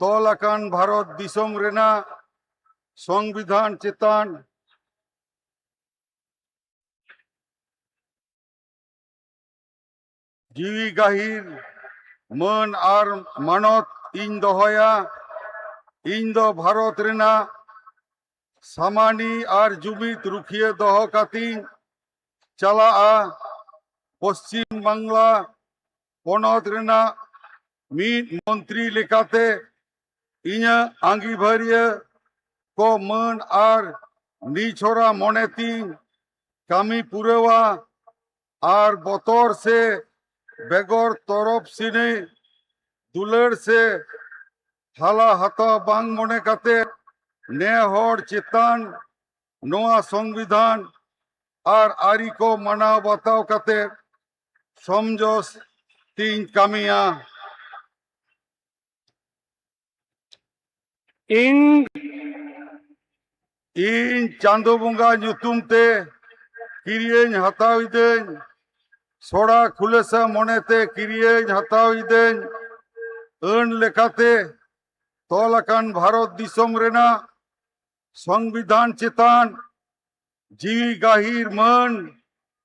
तौल आकान भारत दिसोम रेना संविधान चेतान जीवी गाहिर मन आर मानत इन दोहया इन दो भारत रेना सामानी आर जुमित रुखिए दोह कातीन चला पश्चिम बांगला पनत रेना मीट मंत्री लेकाते इन्या आंगीभारिया को मन आर निछोरा मोनेतीन कामी पुरेवा आर बतौर से बेगौर तरफ सिने दुलड़ से हाला हता बांग मोने काते ने होड़ चितान नोआ संविधान आर आरी को मनाव बताव काते समझोस तीन कामिया इन चांदो बुंगा ᱧᱩᱛᱩᱢ ᱛᱮ ᱠᱤᱨᱤᱭᱟᱹᱧ ᱦᱟᱛᱟᱣ ᱤᱫᱟᱹᱧ ᱥᱚᱲᱟ ᱠᱷᱩᱞᱟᱹᱥᱟ ᱢᱚᱱᱮᱛᱮ ᱠᱤᱨᱤᱭᱟᱹᱧ ᱦᱟᱛᱟᱣ ᱤᱫᱟᱹᱧ ᱟᱹᱱ ᱞᱮᱠᱟᱛᱮ ᱛᱚᱞ ᱟᱠᱟᱱ ᱵᱷᱟᱨᱚᱛ ᱫᱤᱥᱚᱢ ᱨᱮᱱᱟᱜ संविधान चेतान जीवी गाहिर मन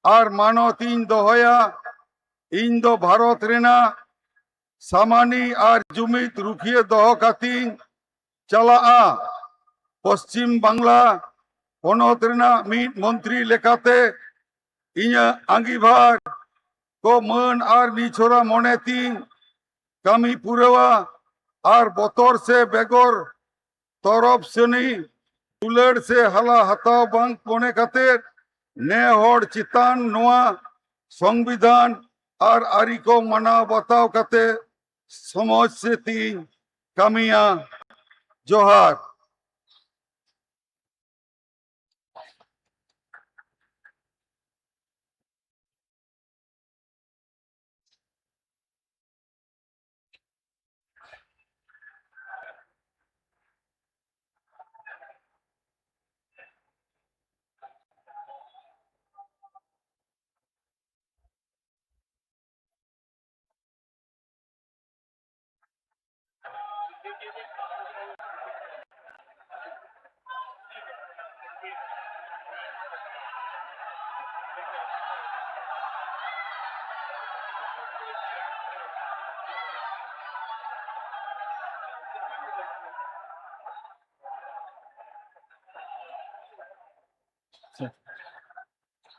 आर मानत इन दोहया इन दो भारत रेना सामानी आर जुमित रुखिए दोह कातीन चला पश्चिम बांगला पनत रेना मीट मंत्री लेकाते इन्या आंगीभार को मन आर निछोरा मोनेतीन कामी पुरेवा आर बतौर से बेगौर तरफ सनी दुलड़ से हाला हताव बांग मोने काते ने होड़ चितान नोआ संविधान आर आरी को मना बताव काते समझ से तीन कामिया जोहार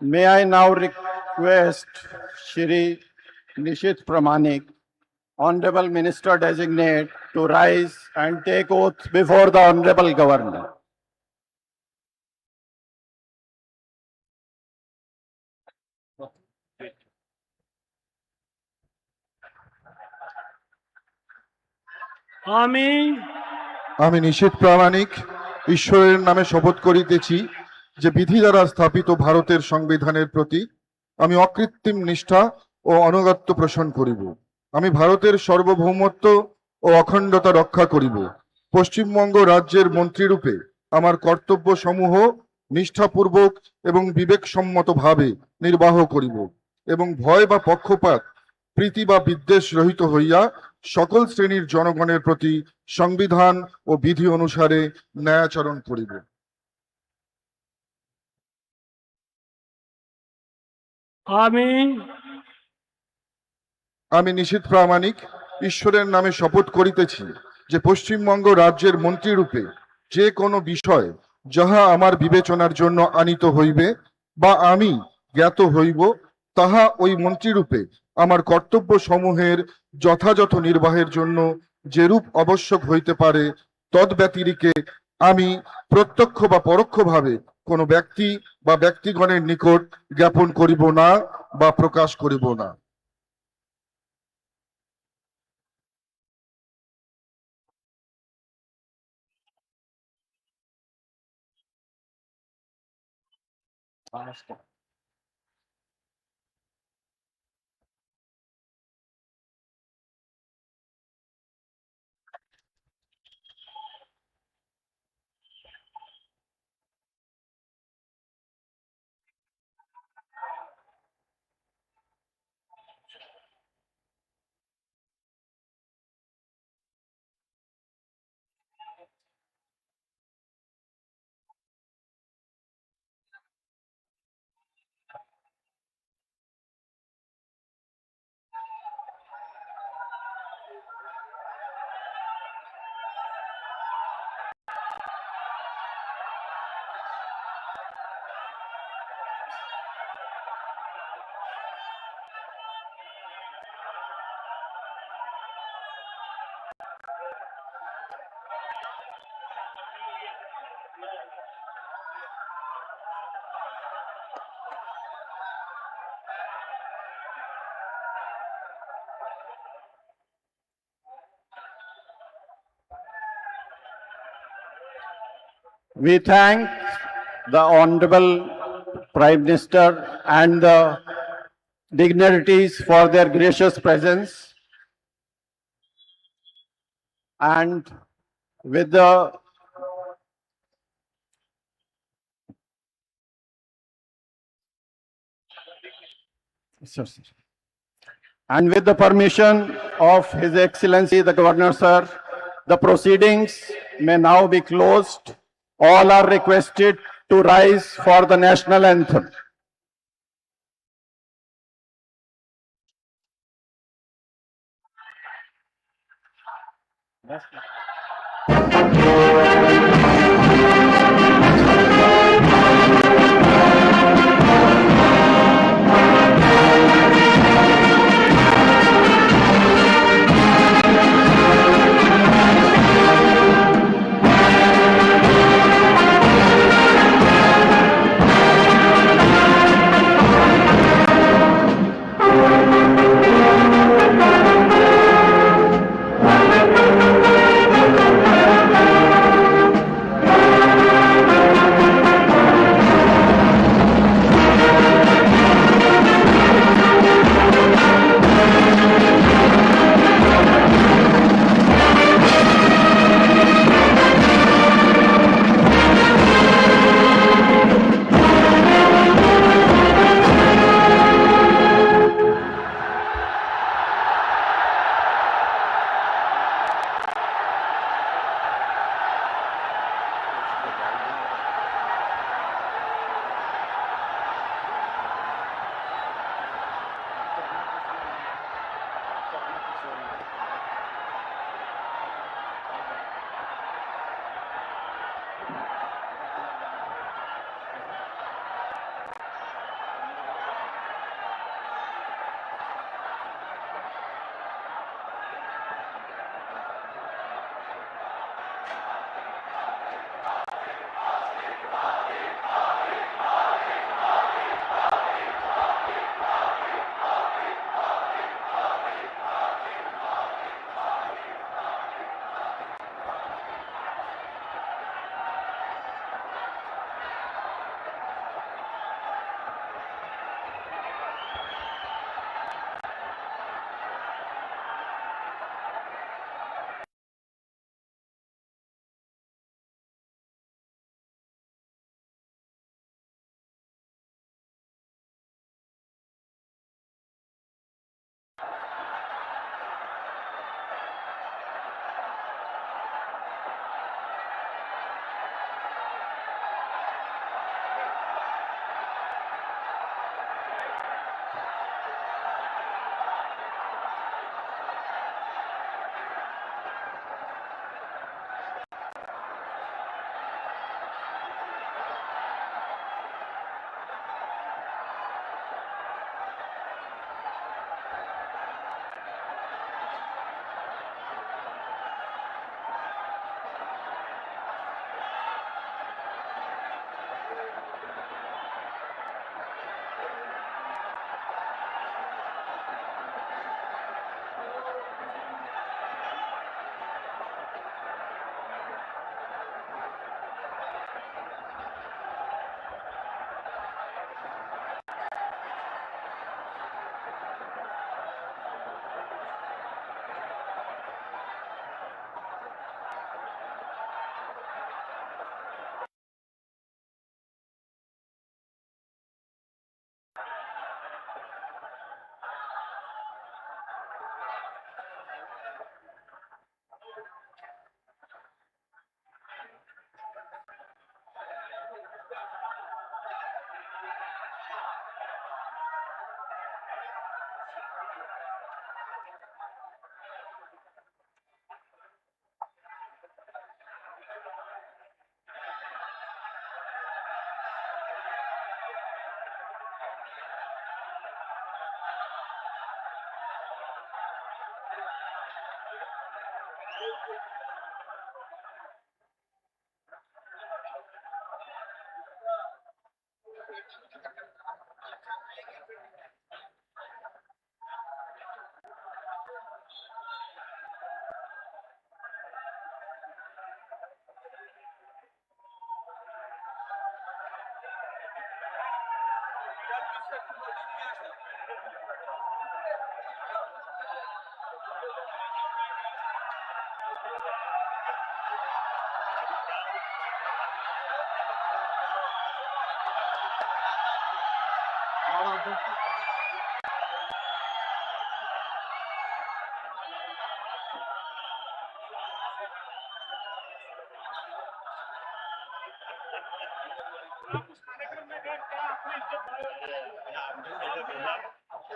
May I now request Shri Nishit Pramanik, Honorable Minister Designate, to rise and take oath before the Honorable Governor. আমি নিশীথ প্রামাণিক ঈশ্বরের নামে শপথ করিতেছি যে বিধি দ্বারা স্থাপিত ভারতের সংবিধানের প্রতি আমি অকৃত্রিম নিষ্ঠা ও আনুগত্য পোষণ করিব। আমি ভারতের সার্বভৌমত্ব ও অখণ্ডতা রক্ষা করিব। পশ্চিমবঙ্গ রাজ্যের মন্ত্রীরূপে আমার কর্তব্য সমূহ নিষ্ঠাপূর্বক এবং বিবেকসম্মতভাবে নির্বাহ করিব এবং ভয় বা পক্ষপাত প্রীতি বা বিদ্বেষ রহিত হইয়া সকল শ্রেণীর জনগণের প্রতি সংবিধান ও বিধি অনুসারে ন্যায়াচরণ করিব। আমি নিশীথ প্রামাণিক ঈশ্বরের নামে শপথ করিতেছি যে পশ্চিমবঙ্গ রাজ্যের মন্ত্রীরূপে যে কোনো বিষয় যাহা আমার বিবেচনার জন্য আনিত হইবে বা আমি জ্ঞাত হইব তাহা ওই মন্ত্রীরূপে আমার কর্তব্য সমূহের যথাযথ নির্বাহের জন্য যেরূপ আবশ্যক হইতে পারে তদ্ব্যতিরিকে আমি প্রত্যক্ষ বা পরোক্ষভাবে কোনো ব্যক্তি বা ব্যক্তিগণের নিকট জ্ঞাপন করিব না বা প্রকাশ করিব না। We thank the Honorable Prime Minister and the dignitaries for their gracious presence. And with the Sir, sir. And with the permission of His Excellency the Governor, sir, the proceedings may now be closed. All are requested to rise for the national anthem.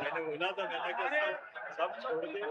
मैंने बोला था मैंने कि सब छोड़ दे